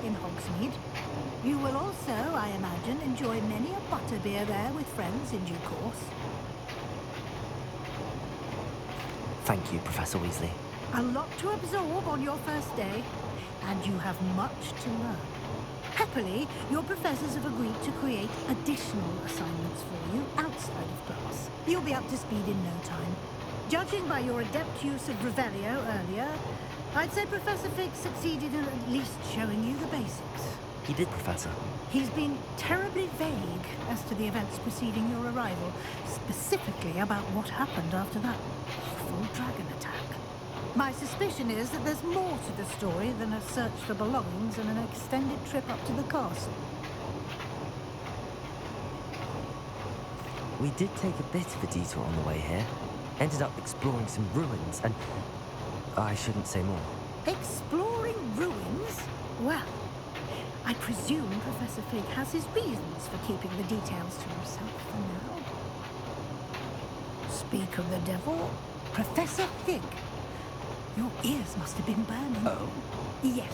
in Hogsmeade. You will also, I imagine, enjoy many a butterbeer there with friends in due course. Thank you, Professor Weasley. A lot to absorb on your first day, and you have much to learn. Happily, your professors have agreed to create additional assignments for you outside of class. You'll be up to speed in no time. Judging by your adept use of Revelio earlier, I'd say Professor Fig succeeded in at least showing you the basics. He did, Professor. He's been terribly vague as to the events preceding your arrival, specifically about what happened after that awful dragon attack. My suspicion is that there's more to the story than a search for belongings and an extended trip up to the castle. We did take a bit of a detour on the way here. Ended up exploring some ruins and... I shouldn't say more. Exploring ruins? Well, I presume Professor Fig has his reasons for keeping the details to himself for now. Speak of the devil, Professor Fig. Your ears must have been burning. Oh? Yes.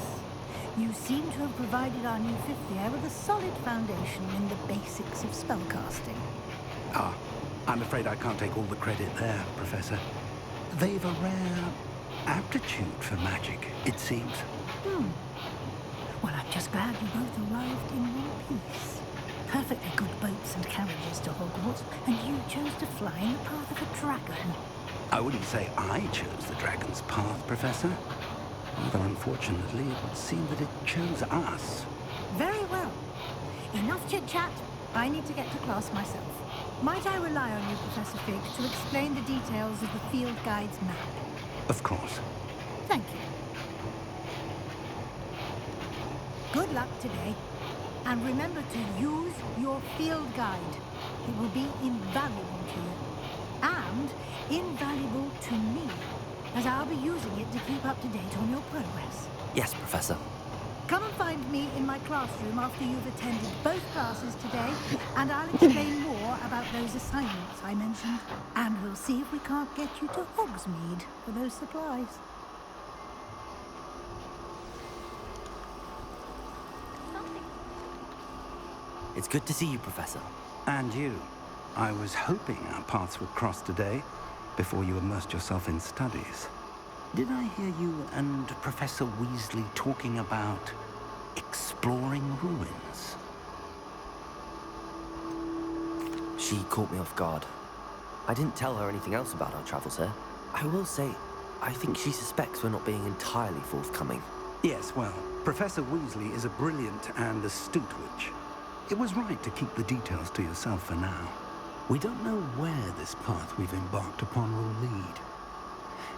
You seem to have provided our new fifth year with a solid foundation in the basics of spellcasting. Ah, I'm afraid I can't take all the credit there, Professor. They've a rare aptitude for magic, it seems. Well, I'm just glad you both arrived in one piece. Perfectly good boats and carriages to Hogwarts, and you chose to fly in the path of a dragon. I wouldn't say I chose the dragon's path, Professor. Although, unfortunately, it would seem that it chose us. Very well. Enough chit-chat. I need to get to class myself. Might I rely on you, Professor Fig, to explain the details of the field guide's map? Of course. Thank you. Good luck today. And remember to use your field guide. It will be invaluable to you. And invaluable to me, as I'll be using it to keep up to date on your progress. Yes, Professor. Come and find me in my classroom after you've attended both classes today, and I'll explain more about those assignments I mentioned. And we'll see if we can't get you to Hogsmeade for those supplies. It's good to see you, Professor. And you. I was hoping our paths would cross today, before you immersed yourself in studies. Did I hear you and Professor Weasley talking about exploring ruins? She caught me off guard. I didn't tell her anything else about our travels here. I will say, I think she suspects we're not being entirely forthcoming. Yes, well, Professor Weasley is a brilliant and astute witch. It was right to keep the details to yourself for now. We don't know where this path we've embarked upon will lead.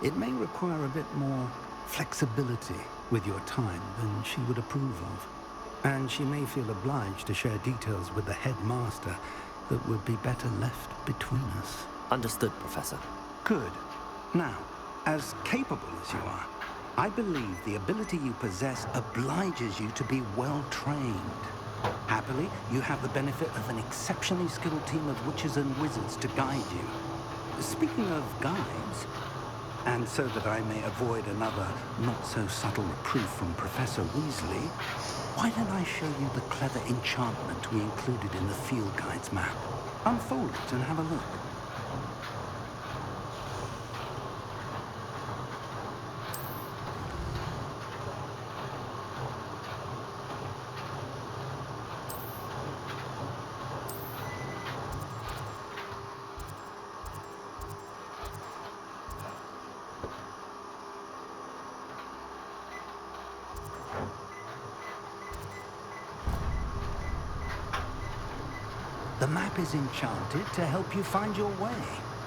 It may require a bit more flexibility with your time than she would approve of. And she may feel obliged to share details with the headmaster that would be better left between us. Understood, Professor. Good. Now, as capable as you are, I believe the ability you possess obliges you to be well-trained. Happily, you have the benefit of an exceptionally skilled team of witches and wizards to guide you. Speaking of guides, and so that I may avoid another not-so-subtle reproof from Professor Weasley, why don't I show you the clever enchantment we included in the field guide's map? Unfold it and have a look. The map is enchanted to help you find your way.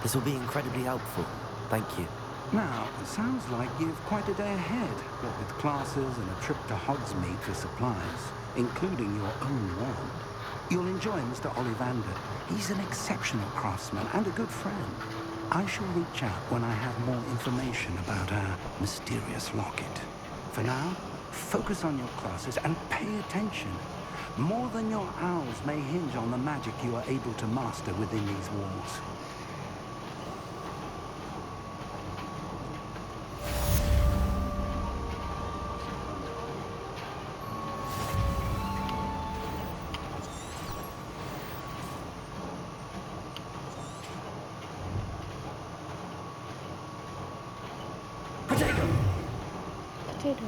This will be incredibly helpful. Thank you. Now, it sounds like you've quite a day ahead, what with classes and a trip to Hogsmeade for supplies, including your own wand. You'll enjoy Mr. Ollivander. He's an exceptional craftsman and a good friend. I shall reach out when I have more information about our mysterious locket. For now, focus on your classes and pay attention. More than your owls may hinge on the magic you are able to master within these walls. Potato.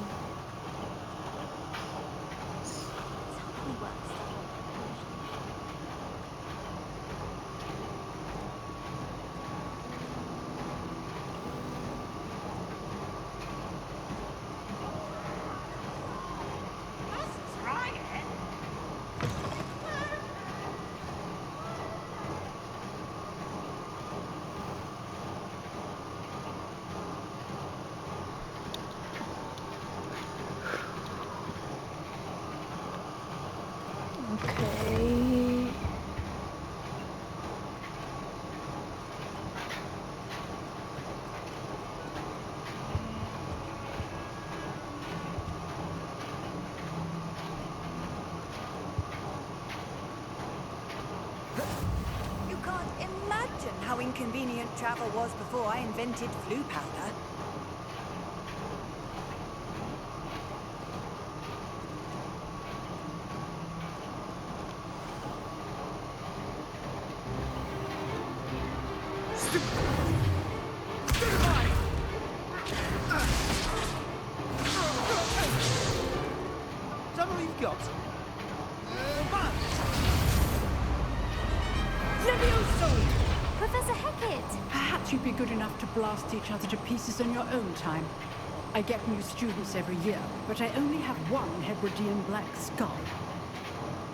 Okay. You can't imagine how inconvenient travel was before I invented flu powder. Is that all you've got? Professor Hackett! Perhaps you'd be good enough to blast each other to pieces on your own time. I get new students every year, but I only have one Hebridean black skull.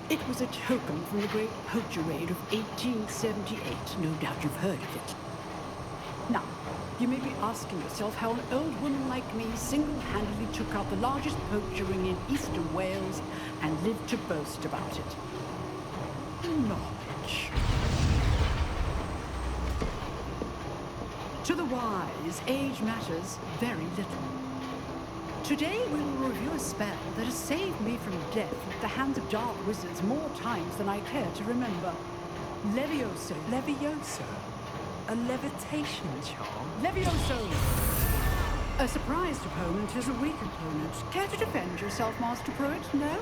It was a token from the great poacher raid of 1878. No doubt you've heard of it. Now, you may be asking yourself how an old woman like me single-handedly took out the largest poacher ring in eastern Wales and lived to boast about it. Knowledge. To the wise, age matters very little. Today we will review a spell that has saved me from death at the hands of dark wizards more times than I care to remember. Levioso. Levioso? A levitation charm? Levioso! A surprised opponent is a weak opponent. Care to defend yourself, Master Pruitt? No?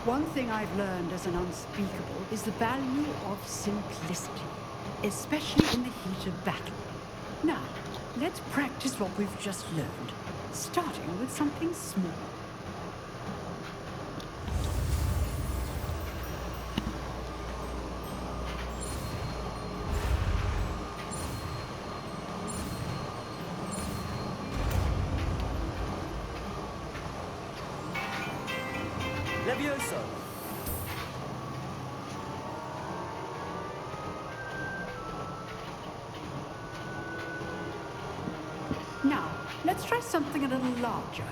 One thing I've learned as an unspeakable is the value of simplicity, especially in the heat of battle. Now, let's practice what we've just learned, starting with something small. Levioso! Now, let's try something a little larger.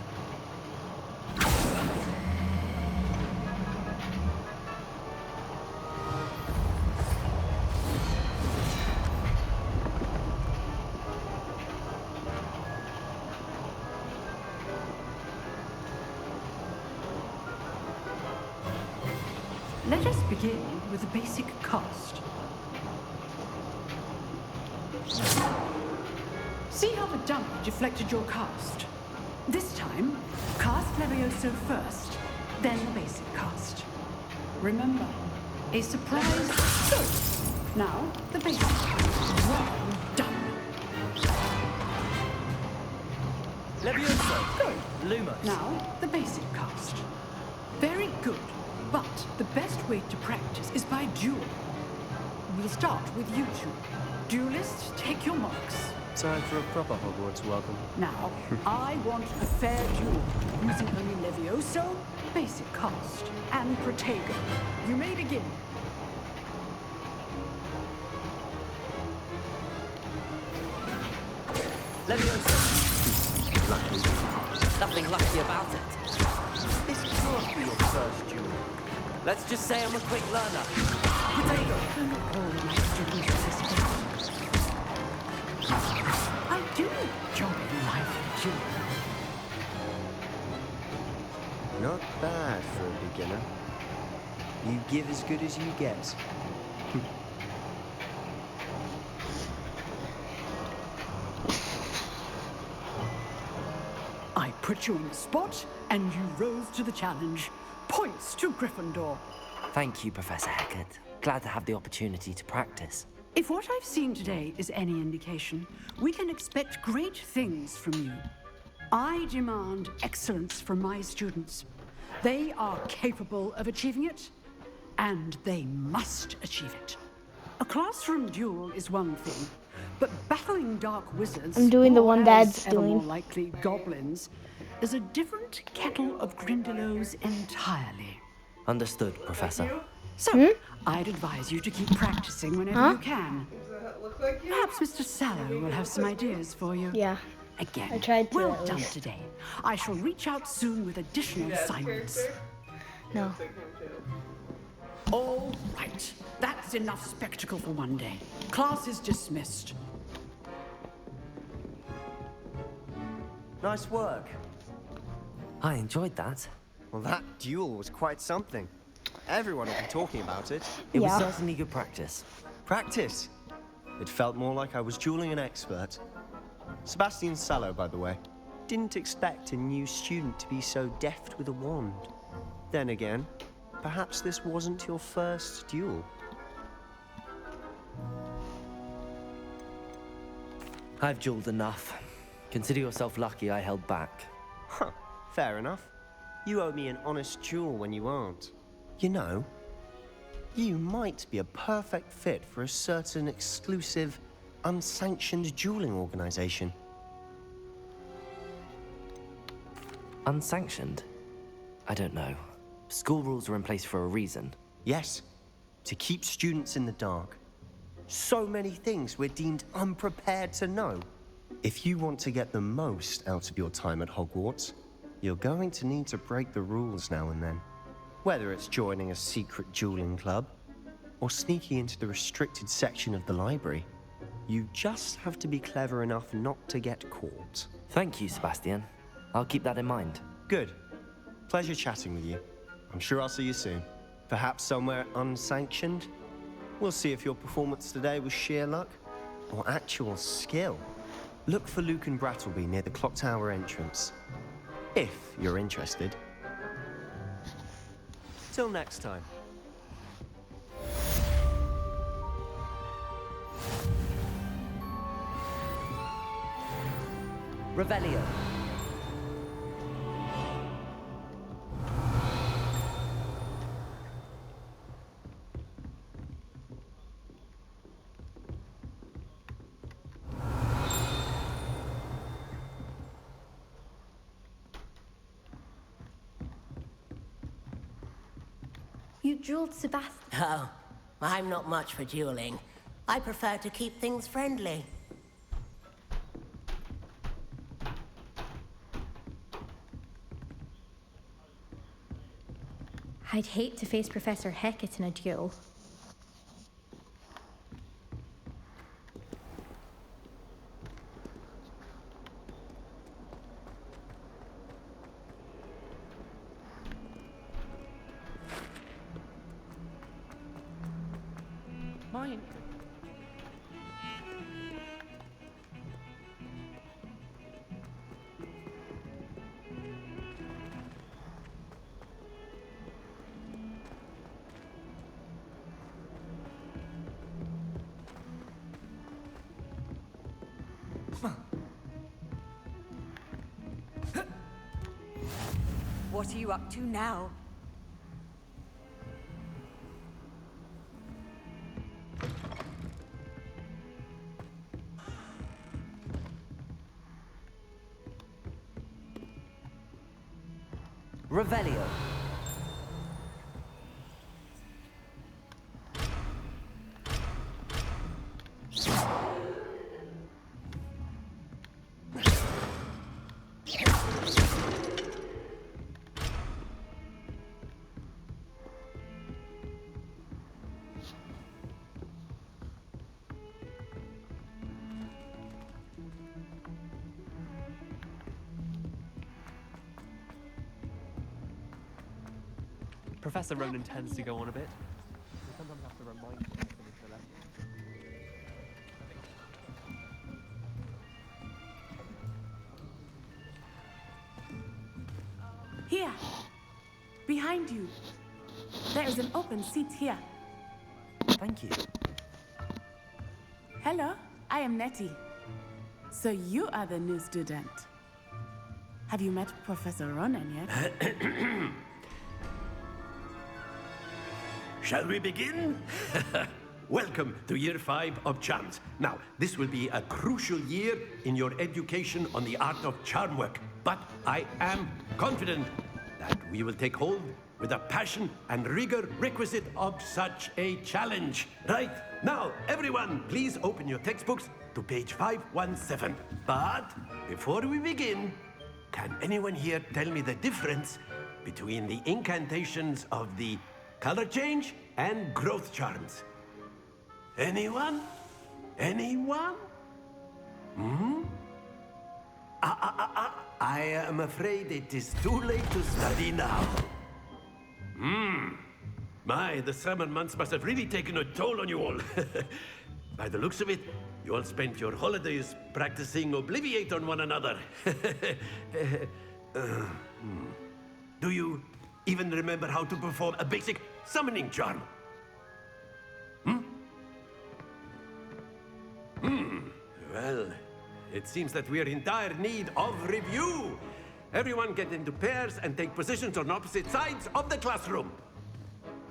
Let us begin with a basic cast. See how the dummy deflected your cast? This time, cast Levioso first, then the basic cast. Remember, a surprise. Good. Now, the basic. Well done. Levioso! Good. Lumos! Now, the basic cast. Very good. But the best way to practice is by duel. We'll start with you two. Duelists, take your marks. Time for a proper Hogwarts welcome. Now, I want a fair duel, using only Levioso, basic cast, and Protego. You may begin. Levioso! Lucky. Nothing lucky about it. This can't be your first duel. Let's just say I'm a quick learner. Protego. All my students participate. I do enjoy life duel. Not bad for a beginner. You give as good as you get. I put you on the spot, and you rose to the challenge. Points to Gryffindor. Thank you, Professor Hackett. Glad to have the opportunity to practice. If what I've seen today is any indication, we can expect great things from you. I demand excellence from my students. They are capable of achieving it, and they must achieve it. A classroom duel is one thing, but battling dark wizards, I'm doing the or one as Dad's ever more doing. likely goblins, is a different kettle of Grindylows entirely. Understood, Professor. So, I'd advise you to keep practicing whenever you can. Perhaps Mr. Sallow will have some ideas for you. Yeah. Again, I tried to, well at done least. today. I shall reach out soon with additional assignments. No. All right. That's enough spectacle for one day. Class is dismissed. Nice work. I enjoyed that. Well, that duel was quite something. Everyone will be talking about it. It was Yeah. certainly good practice. Practice. It felt more like I was dueling an expert. Sebastian Sallow, by the way. Didn't expect a new student to be so deft with a wand. Then again, perhaps this wasn't your first duel. I've dueled enough. Consider yourself lucky I held back. Huh, fair enough. You owe me an honest duel when you aren't. You know, you might be a perfect fit for a certain exclusive, unsanctioned dueling organization. Unsanctioned? I don't know. School rules are in place for a reason. Yes, to keep students in the dark. So many things we're deemed unprepared to know. If you want to get the most out of your time at Hogwarts, you're going to need to break the rules now and then. Whether it's joining a secret dueling club, or sneaking into the restricted section of the library, you just have to be clever enough not to get caught. Thank you, Sebastian. I'll keep that in mind. Good. Pleasure chatting with you. I'm sure I'll see you soon. Perhaps somewhere unsanctioned? We'll see if your performance today was sheer luck or actual skill. Look for Luke and Brattleby near the clock tower entrance, if you're interested. Till next time. Revelio. You dueled Sebastian. Oh, I'm not much for dueling. I prefer to keep things friendly. I'd hate to face Professor Hecat in a duel. Mine. What are you up to now? Revelio. Professor Ronan tends to go on a bit. We sometimes have to remind him to finish the lesson. Here! Behind you! There is an open seat here. Thank you. Hello, I am Nettie. So you are the new student. Have you met Professor Ronan yet? Shall we begin? Welcome to Year 5 of Charms. Now, this will be a crucial year in your education on the art of charm work. But I am confident that we will take hold with the passion and rigor requisite of such a challenge. Right, now, everyone, please open your textbooks to page 517. But before we begin, can anyone here tell me the difference between the incantations of the color change and growth charms? Anyone? Anyone? I am afraid it is too late to study now. My, the summer months must have really taken a toll on you all. By the looks of it, you all spent your holidays practicing Obliviate on one another. Do you even remember how to perform a basic summoning charm? Well, it seems that we are in dire need of review. Everyone get into pairs and take positions on opposite sides of the classroom.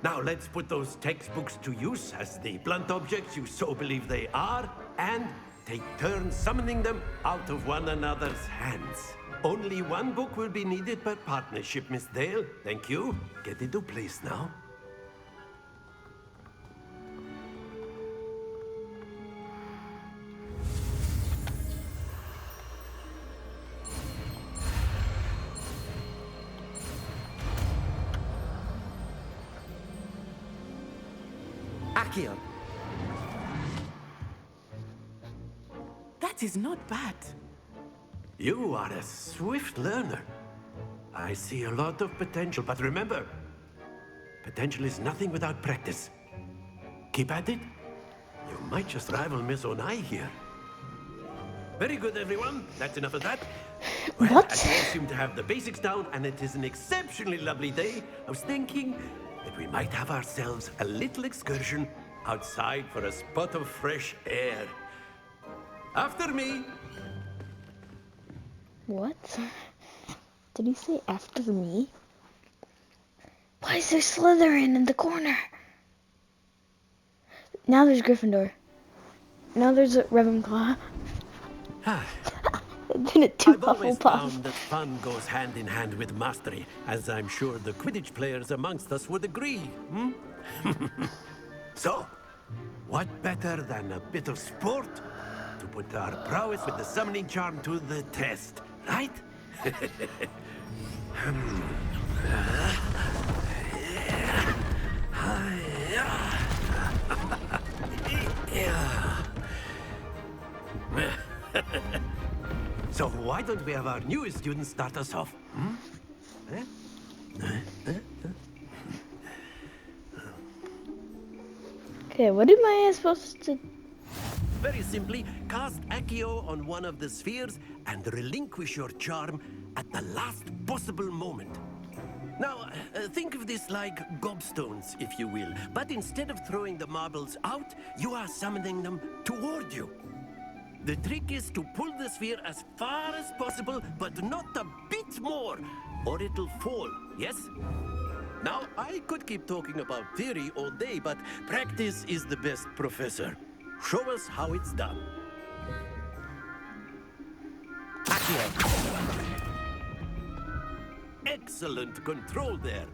Now let's put those textbooks to use as the blunt objects you so believe they are, and take turns summoning them out of one another's hands. Only one book will be needed per partnership, Miss Dale. Thank you. Get into place now. Accio! That is not bad. You are a swift learner. I see a lot of potential, but remember, potential is nothing without practice. Keep at it. You might just rival Miss Onai here. Very good, everyone. That's enough of that. Well, What? as you all seem to have the basics down, and it is an exceptionally lovely day, I was thinking that we might have ourselves a little excursion outside for a spot of fresh air. After me. What? Did he say after me? Why is there Slytherin in the corner? Now there's Gryffindor. Now there's a Ravenclaw. Then it two I've always Hufflepuff. found that fun goes hand in hand with mastery, as I'm sure the Quidditch players amongst us would agree. So, what better than a bit of sport to put our prowess with the summoning charm to the test, right? So why don't we have our newest student start us off? Okay, what am I supposed to... Very simply, cast Accio on one of the spheres and relinquish your charm at the last possible moment. Now, think of this like gobstones, if you will. But instead of throwing the marbles out, you are summoning them toward you. The trick is to pull the sphere as far as possible, but not a bit more, or it'll fall, yes? Now, I could keep talking about theory all day, but practice is the best professor. Show us how it's done. Accio! Excellent control there.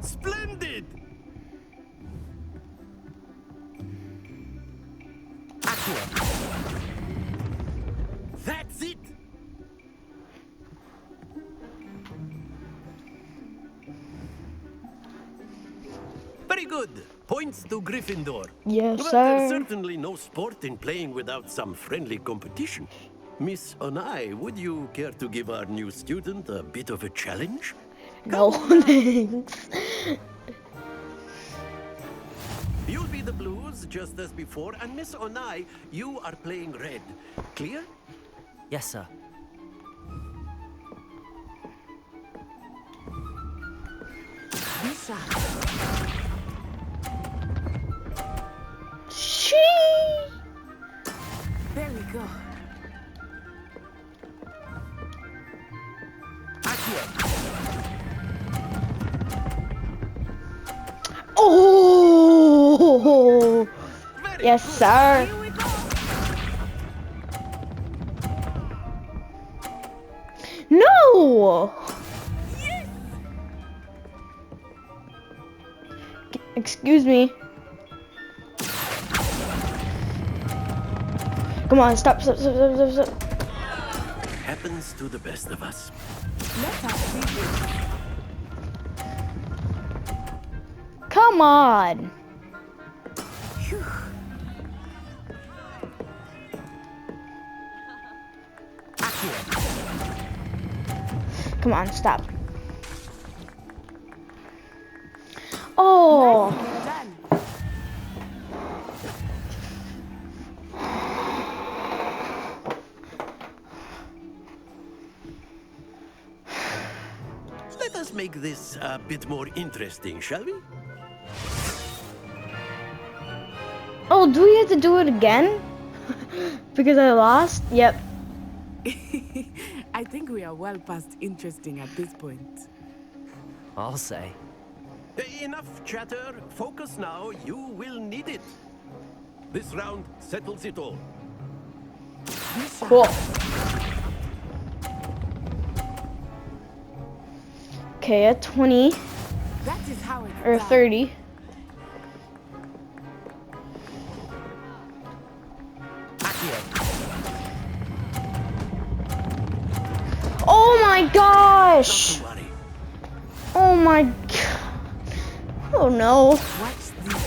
Splendid! Accio! That's it! Very good. Points to Gryffindor. Yes, But sir. there's certainly no sport in playing without some friendly competition. Miss Onai, would you care to give our new student a bit of a challenge? No, thanks. just as before, and Miss Onai, you are playing red. Clear? Yes, sir. Lisa. There we go. Oh, yes, sir. No. Excuse me. Come on, stop. Happens to the best of us. Let us see this. Come on. Phew. Come on, stop. Oh. Let us make this a bit more interesting, shall we? Oh, do we have to do it again? Because I lost? Yep. I think we are well past interesting at this point. I'll say. Enough chatter. Focus now. You will need it. This round settles it all. Cool. Okay, at 20 That is how it's or done. 30. Oh my gosh! Oh my god. Oh no. Watch this.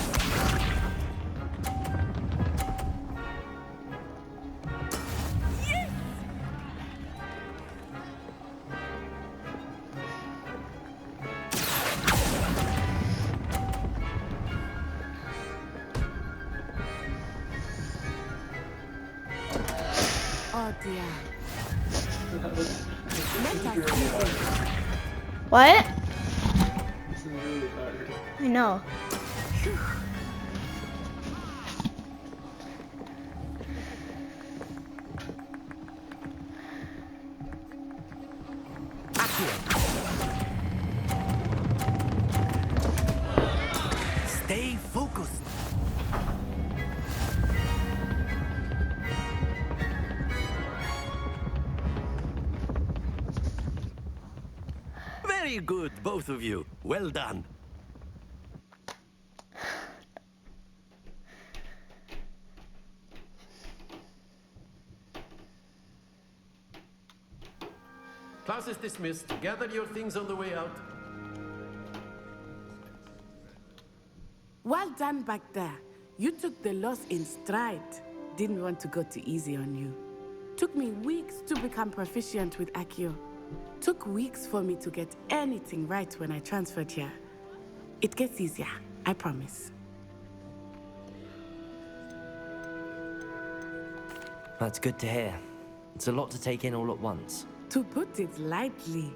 Oh dear. Let us see this. What? I know. Stay focused. Very good, both of you. Well done. Class is dismissed. Gather your things on the way out. Well done back there. You took the loss in stride. Didn't want to go too easy on you. Took me weeks to become proficient with Accio. Took weeks for me to get anything right when I transferred here. It gets easier, I promise. That's good to hear. It's a lot to take in all at once. To put it lightly,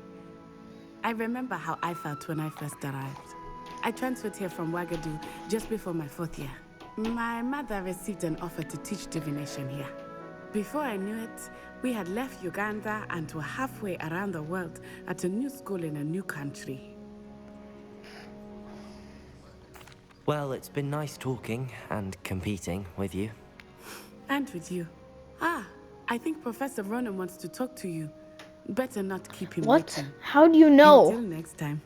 I remember how I felt when I first arrived. I transferred here from Wagadu just before my 4th year. My mother received an offer to teach divination here. Before I knew it, we had left Uganda and were halfway around the world at a new school in a new country. Well, it's been nice talking and competing with you. And with you. Ah, I think Professor Ronan wants to talk to you. Better not keep him What? waiting. How do you know? Until next time.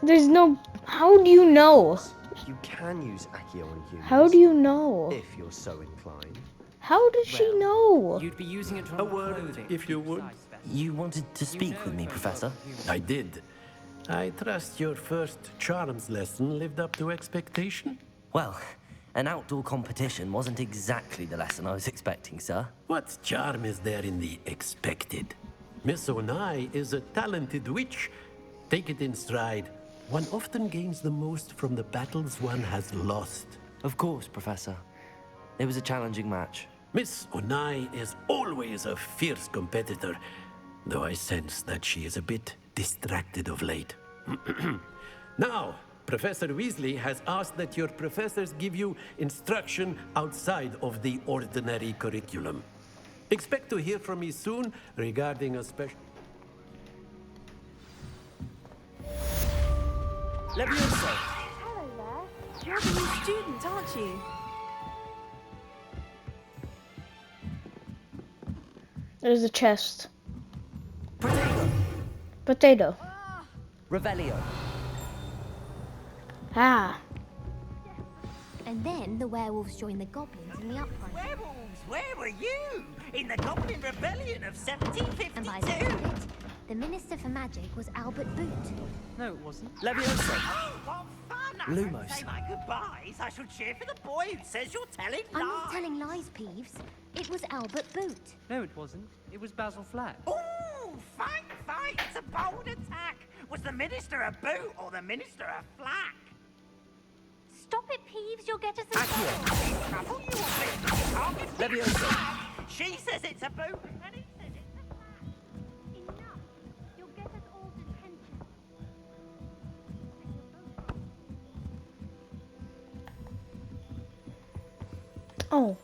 There's no... How do you know? You can use Accio on humans. How do you know? If you're so inclined. How does she know? You'd be using it to A word, if you would. You wanted to speak with me, Professor? I did. I trust your first charms lesson lived up to expectation. Well, an outdoor competition wasn't exactly the lesson I was expecting, sir. What charm is there in the expected? Miss Onai is a talented witch. Take it in stride. One often gains the most from the battles one has lost. Of course, Professor. It was a challenging match. Miss Onai is always a fierce competitor, though I sense that she is a bit distracted of late. Now, Professor Weasley has asked that your professors give you instruction outside of the ordinary curriculum. Expect to hear from me soon regarding a special... Levioso! Hello there. You're the new student, aren't you? There's a chest. Potato. Revelio. Ah. And then the werewolves joined the goblins in the uprising. Werewolves, where were you? In the Goblin Rebellion of 1752? And by the end of it, the Minister for Magic was Albert Boot. No, it wasn't. Levioso. Oh, what fun! Lumos. Say my goodbyes. I shall cheer for the boy who says you're telling lies. I'm not telling lies, Peeves. It was Albert Boot. No, it wasn't. It was Basil Flack. Ooh, fight! It's a bold attack. Was the Minister a boot or the Minister a flack? Stop it, Peeves. You'll get us in Accio. Trouble you will be. You can't give me a Levioso. flag. She says it's a boot, and he says it's a flack. Enough. You'll get us all detention. Oh.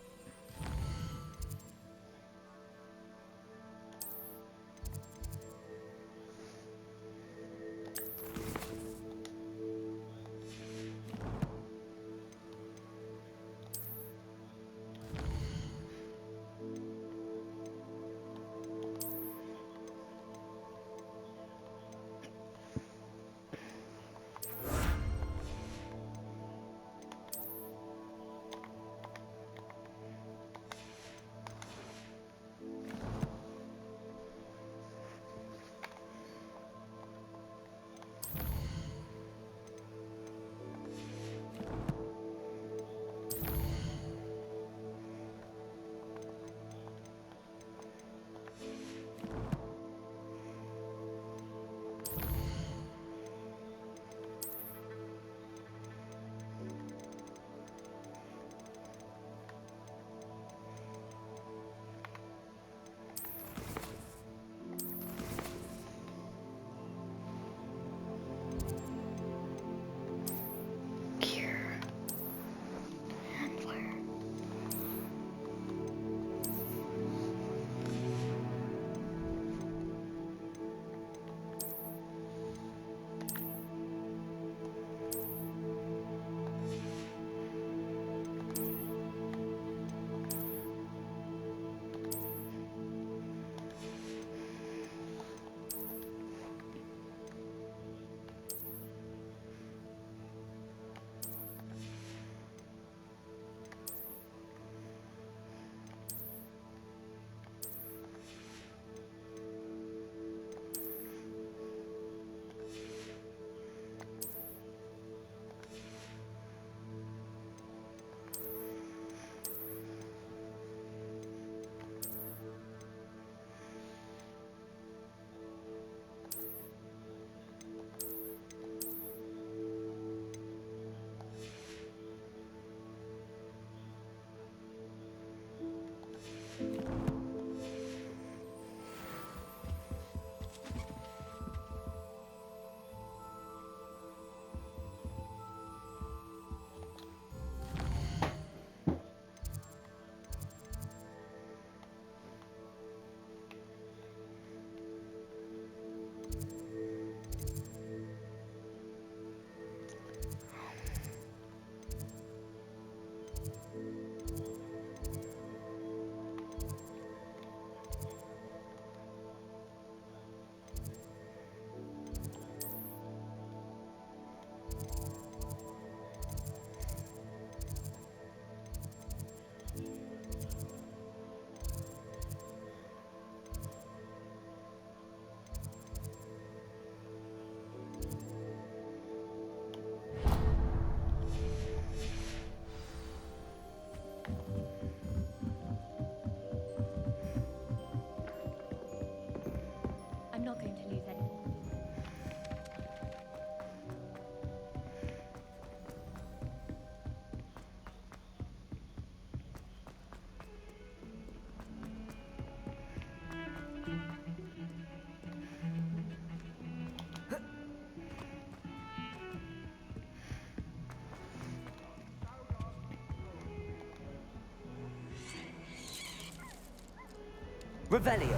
Revelio.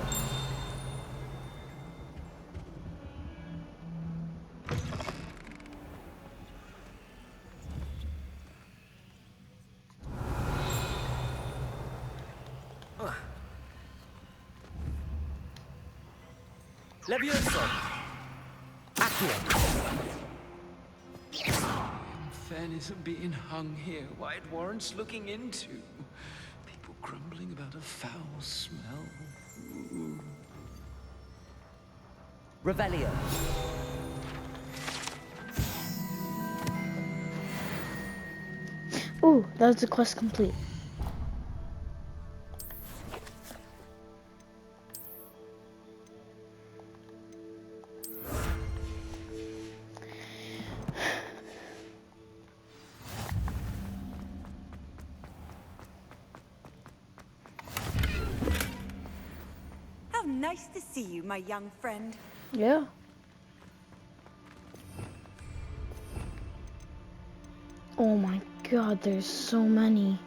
Levioso. Accio. Fairness of being hung here, why it warrants looking into. People grumbling about a foul smell. Ooh. Revelio. Ooh, that was the quest complete. How nice to see you, my young friend. Yeah. Oh my god, there's so many.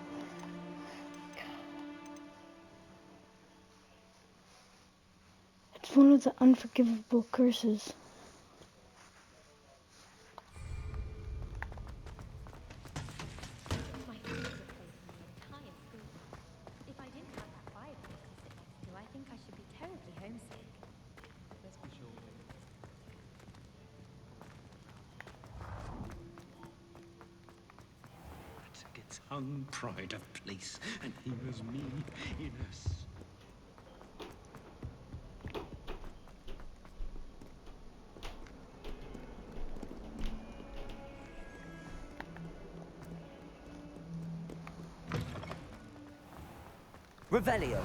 It's one of the unforgivable curses. My favorite place in the entire school. If I didn't have that fireplace to sit next to, I think I should be terribly homesick. Let's be sure. That's its hung pride of place, and here's me in a Revelio.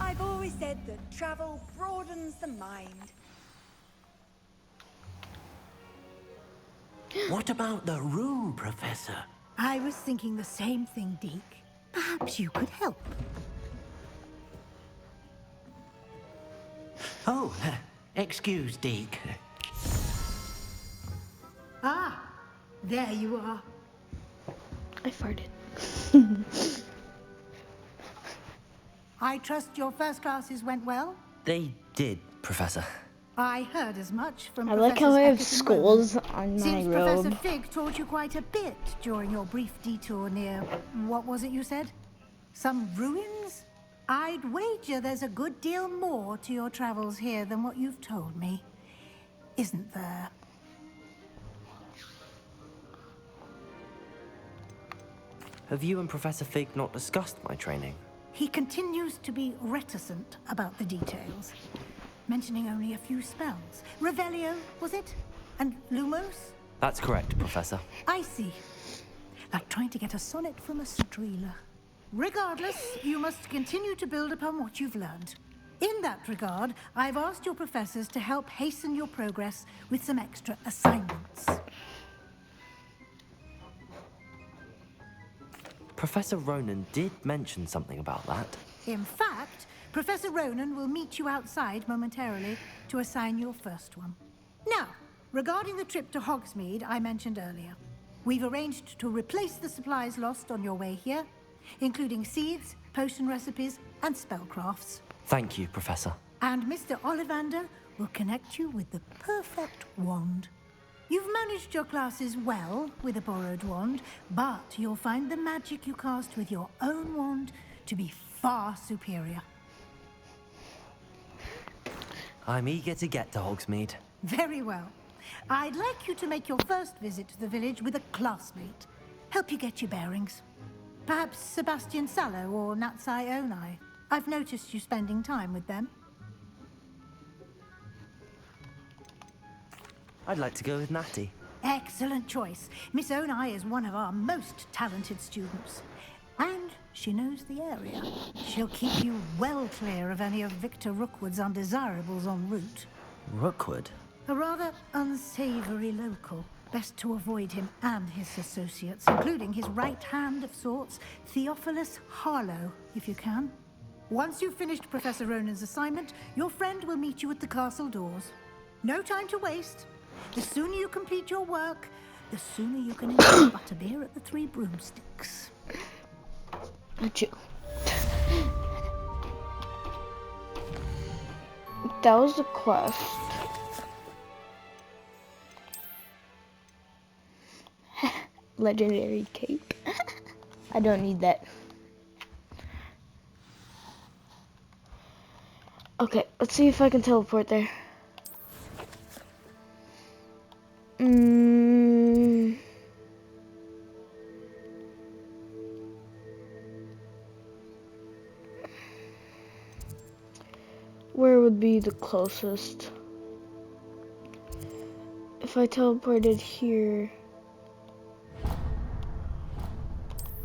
I've always said that travel broadens the mind. What about the room, Professor? I was thinking the same thing, Deke. Perhaps you could help. Oh, excuse, Deke. Ah, there you are. I farted. I trust your first classes went well? They did, Professor. I heard as much from I like how I have Professors Eckert and skulls Rowan. on my Seems robe. Professor Fig taught you quite a bit during your brief detour near, what was it you said? Some ruins? I'd wager there's a good deal more to your travels here than what you've told me. Isn't there? Have you and Professor Fig not discussed my training? He continues to be reticent about the details, mentioning only a few spells. Revelio, was it? And Lumos? That's correct, Professor. I see. Like trying to get a sonnet from a streeler. Regardless, you must continue to build upon what you've learned. In that regard, I've asked your professors to help hasten your progress with some extra assignments. Professor Ronan did mention something about that. In fact, Professor Ronan will meet you outside momentarily to assign your first one. Now, regarding the trip to Hogsmeade I mentioned earlier, we've arranged to replace the supplies lost on your way here, including seeds, potion recipes, and spellcrafts. Thank you, Professor. And Mr. Ollivander will connect you with the perfect wand. You've managed your classes well with a borrowed wand, but you'll find the magic you cast with your own wand to be far superior. I'm eager to get to Hogsmeade. Very well. I'd like you to make your first visit to the village with a classmate. Help you get your bearings. Perhaps Sebastian Sallow or Natsai Onai. I've noticed you spending time with them. I'd like to go with Natty. Excellent choice. Miss Onai is one of our most talented students. And she knows the area. She'll keep you well clear of any of Victor Rookwood's undesirables en route. Rookwood? A rather unsavory local. Best to avoid him and his associates, including his right hand of sorts, Theophilus Harlow, if you can. Once you've finished Professor Ronan's assignment, your friend will meet you at the castle doors. No time to waste. The sooner you complete your work, the sooner you can enjoy butterbeer at the Three Broomsticks. Achoo. That was the quest. Legendary cape. I don't need that. Okay, let's see if I can teleport there. Where would be the closest? If I teleported here...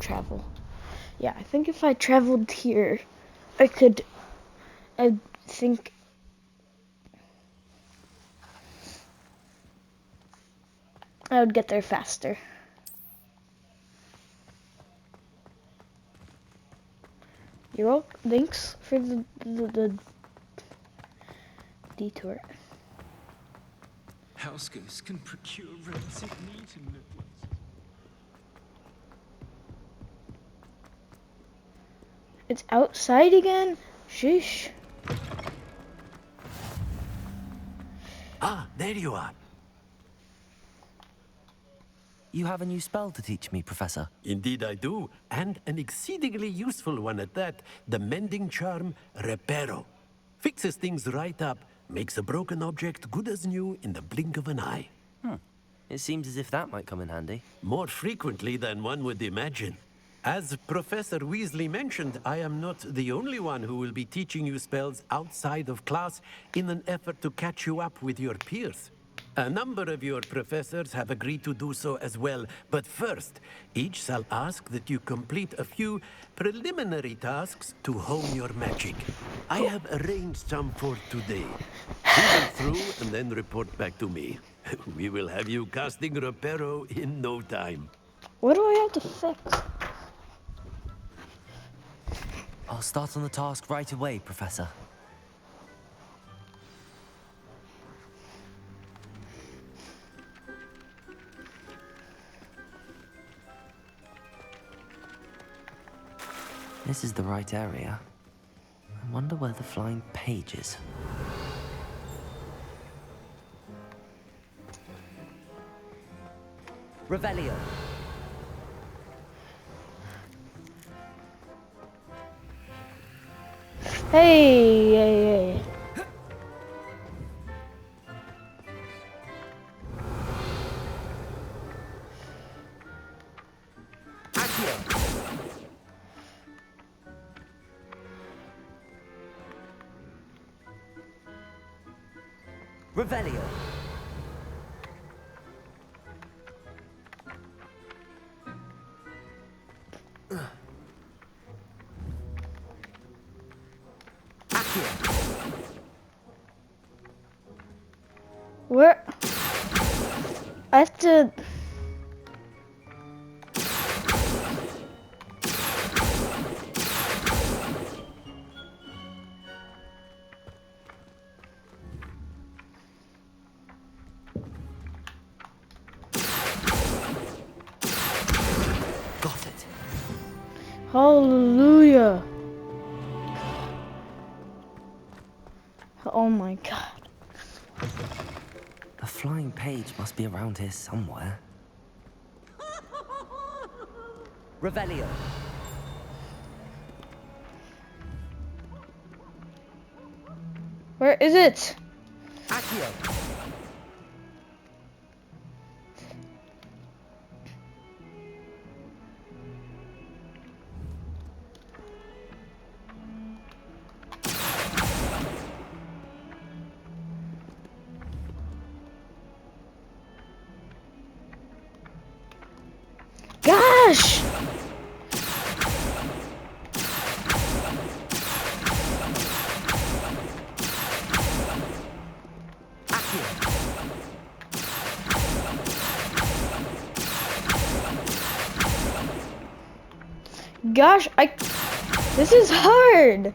Travel. Yeah, I think if I traveled here, I think I would get there faster. You're all, thanks for the detour. House ghosts can procure rancid meat in Midwest. It's outside again? Sheesh. Ah, there you are. You have a new spell to teach me, Professor. Indeed I do, and an exceedingly useful one at that. The mending charm, Reparo. Fixes things right up, makes a broken object good as new in the blink of an eye. It seems as if that might come in handy. More frequently than one would imagine. As Professor Weasley mentioned, I am not the only one who will be teaching you spells outside of class in an effort to catch you up with your peers. A number of your professors have agreed to do so as well, but first, each shall ask that you complete a few preliminary tasks to hone your magic. I have arranged some for today. See them through and then report back to me. We will have you casting Reparo in no time. What do I have to fix? I'll start on the task right away, Professor. This is the right area. I wonder where the flying page is. Revelio. Hey. Revelio. Where? I have to... Got it. Hallelujah. Oh my god. The flying page must be around here somewhere. Revelio. Where is it? Accio. Gosh! gosh, this is hard.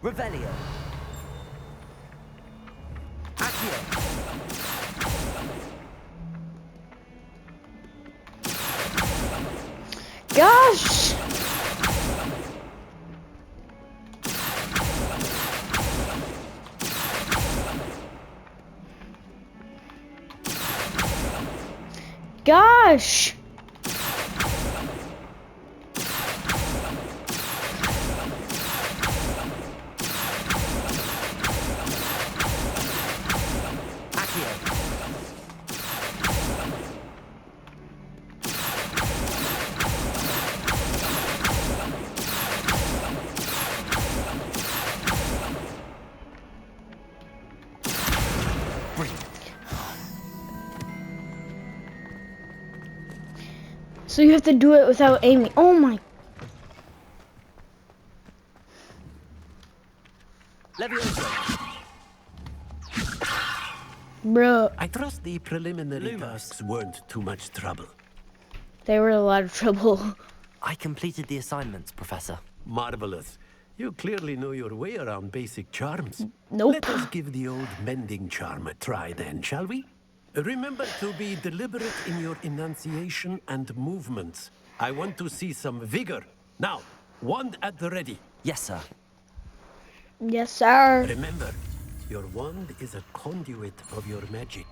Revelio. Accio. Gosh! Gosh! So you have to do it without aiming. Oh my. Bro. I trust the preliminary tasks weren't too much trouble. They were a lot of trouble. I completed the assignments, Professor. Marvelous. You clearly know your way around basic charms. Nope. Let us give the old mending charm a try then, shall we? Remember to be deliberate in your enunciation and movements. I want to see some vigor. Now, wand at the ready. Yes, sir. Yes, sir. Remember, your wand is a conduit of your magic.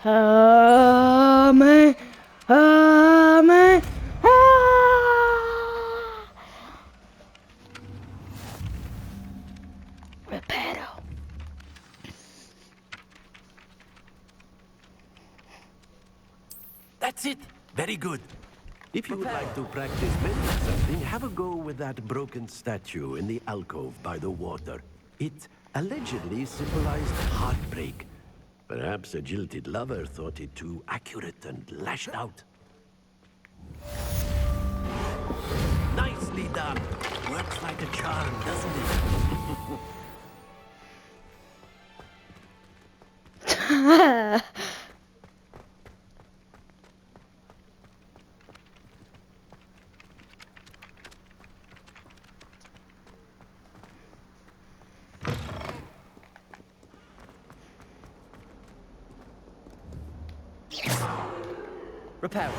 Amen. Amen. Reparo. That's it. Very good. If you would like to practice mending something, have a go with that broken statue in the alcove by the water. It allegedly symbolized heartbreak. Perhaps a jilted lover thought it too accurate and lashed out. Nicely done. Works like a charm, doesn't it? Repair.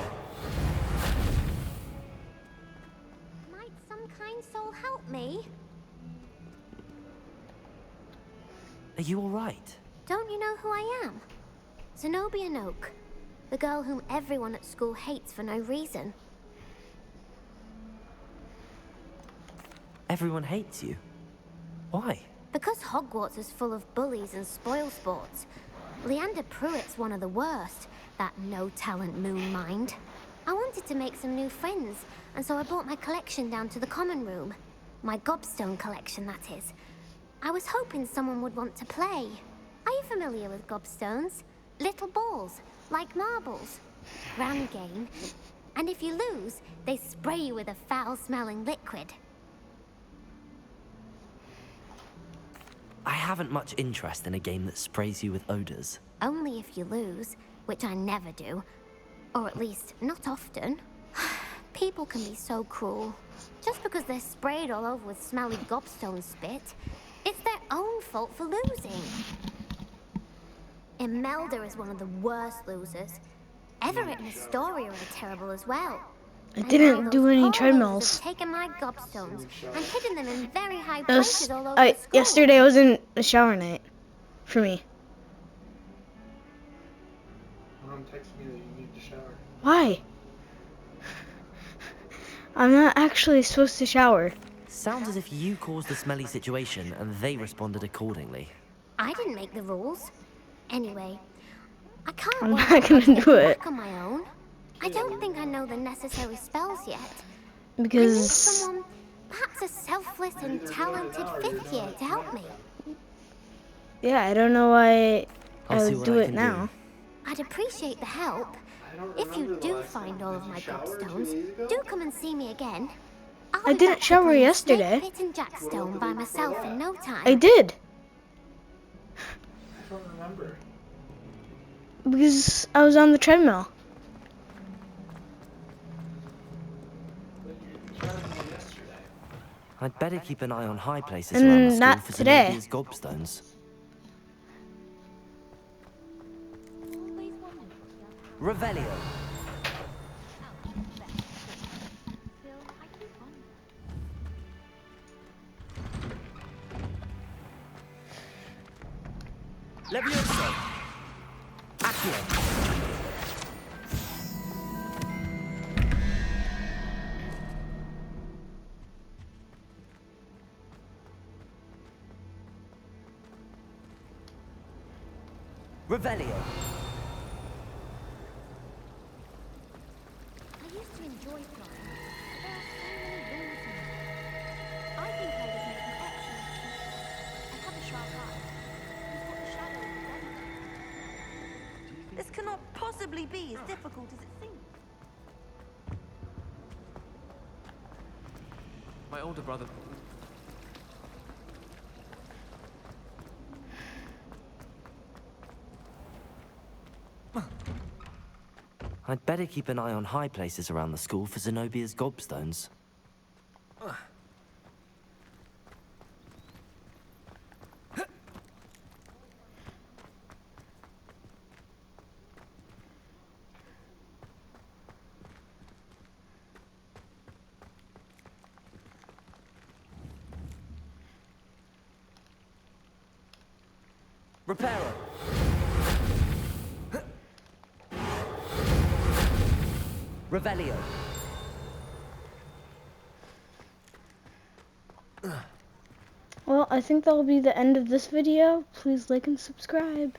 Might some kind soul help me? Are you all right? Don't you know who I am? Zenobia Noak, the girl whom everyone at school hates for no reason. Everyone hates you. Why? Because Hogwarts is full of bullies and spoilsports. Leander Pruitt's one of the worst, that no-talent moon mind. I wanted to make some new friends, and so I brought my collection down to the common room. My gobstone collection, that is. I was hoping someone would want to play. Are you familiar with gobstones? Little balls, like marbles. Round game. And if you lose, they spray you with a foul-smelling liquid. I haven't much interest in a game that sprays you with odors. Only if you lose, which I never do. Or at least, not often. People can be so cruel. Just because they're sprayed all over with smelly gobstone spit, it's their own fault for losing. Imelda is one of the worst losers. Everett and Astoria are terrible as well. I didn't do any treadmills. Taken my gobstones and hidden them in very high places all over the school. Yesterday wasn't a shower night for me. Mom texted me that you need to shower. Why? I'm not actually supposed to shower. Sounds as if you caused the smelly situation and they responded accordingly. I didn't make the rules. Anyway, I can't I'm not gonna do it. on my own. I don't think I know the necessary spells yet. Because I need someone, perhaps a selfless and talented fifth year to help me. Yeah, I don't know why I'll I see would what do I it can now. I'd appreciate the help. If you do find all of my gobstones, do come and see me again. I'll I be didn't back to shower playing yesterday. Snake Pit and Jackstone by myself in no time. I did. I don't remember. Because I was on the treadmill. I'd better keep an eye on high places And around the school not for today. Zenobia's gobstones. Revelio. Levioso. Accio. Revelio. I used to enjoy flying, but there are so many rules now. I think I would make an excellent teacher. I have a sharp eye. Who's got the shadow of the desert? This cannot possibly be as difficult as it seems. My older brother. I'd better keep an eye on high places around the school for Zenobia's gobstones. Reparo. Revelio. Well, I think that'll be the end of this video. Please like and subscribe.